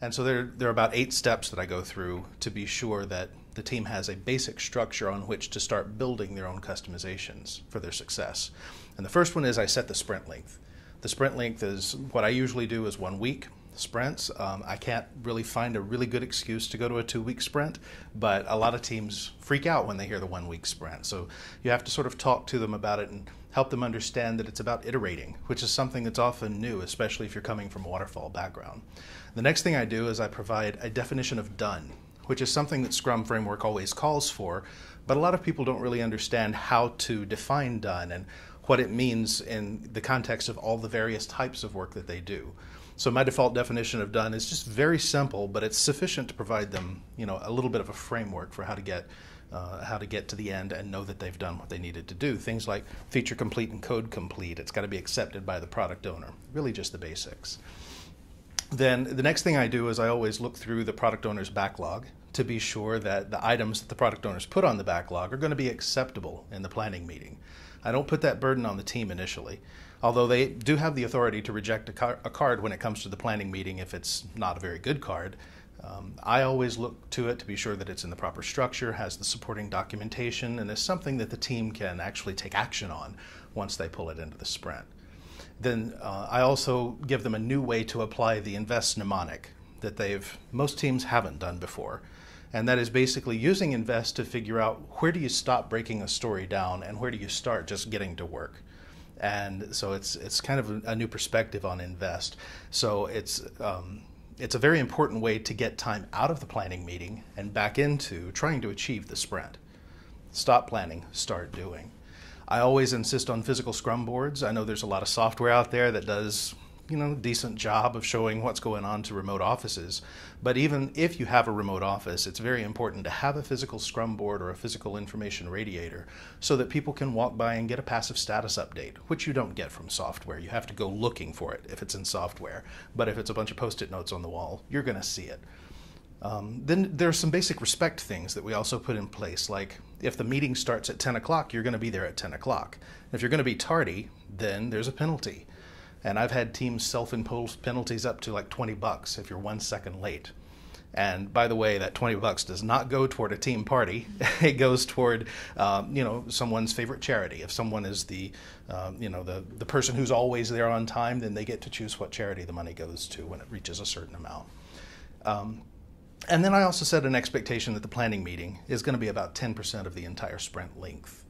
And so there are about 8 steps that I go through to be sure that the team has a basic structure on which to start building their own customizations for their success. And the first one is I set the sprint length. The sprint length is what I usually do is 1 week sprints. I can't really find a really good excuse to go to a 2-week sprint, but a lot of teams freak out when they hear the 1-week sprint. So you have to sort of talk to them about it and help them understand that it's about iterating, which is something that's often new, especially if you're coming from a waterfall background. The next thing I do is I provide a definition of done, which is something that Scrum framework always calls for, but a lot of people don't really understand how to define done and what it means in the context of all the various types of work that they do. So my default definition of done is just very simple, but it's sufficient to provide them, a little bit of a framework for how to get to the end and know that they've done what they needed to do. Things like feature complete and code complete. It's got to be accepted by the product owner. Really just the basics. Then the next thing I do is I always look through the product owner's backlog to be sure that the items that the product owners put on the backlog are going to be acceptable in the planning meeting. I don't put that burden on the team initially, although they do have the authority to reject a card when it comes to the planning meeting if it's not a very good card. I always look to it to be sure that it's in the proper structure, has the supporting documentation, and is something that the team can actually take action on once they pull it into the sprint. Then I also give them a new way to apply the invest mnemonic that most teams haven't done before. And that is basically using invest to figure out where do you stop breaking a story down and where do you start just getting to work. And so it's kind of a new perspective on invest. So it's a very important way to get time out of the planning meeting and back into trying to achieve the sprint. Stop planning, start doing. I always insist on physical Scrum boards. I know there's a lot of software out there that does a decent job of showing what's going on to remote offices. But even if you have a remote office, it's very important to have a physical Scrum board or a physical information radiator so that people can walk by and get a passive status update, which you don't get from software. You have to go looking for it if it's in software. But if it's a bunch of Post-it notes on the wall, you're going to see it. Then there's some basic respect things that we also put in place, like if the meeting starts at 10 o'clock, you're going to be there at 10 o'clock. If you're going to be tardy, then there's a penalty. And I've had teams self-impose penalties up to like $20 if you're 1 second late. And by the way, that $20 does not go toward a team party. It goes toward, someone's favorite charity. If someone is the person who's always there on time, then they get to choose what charity the money goes to when it reaches a certain amount. And then I also set an expectation that the planning meeting is going to be about 10% of the entire sprint length.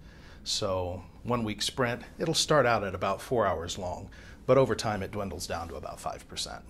So 1 week sprint, it'll start out at about 4 hours long, but over time it dwindles down to about 5%.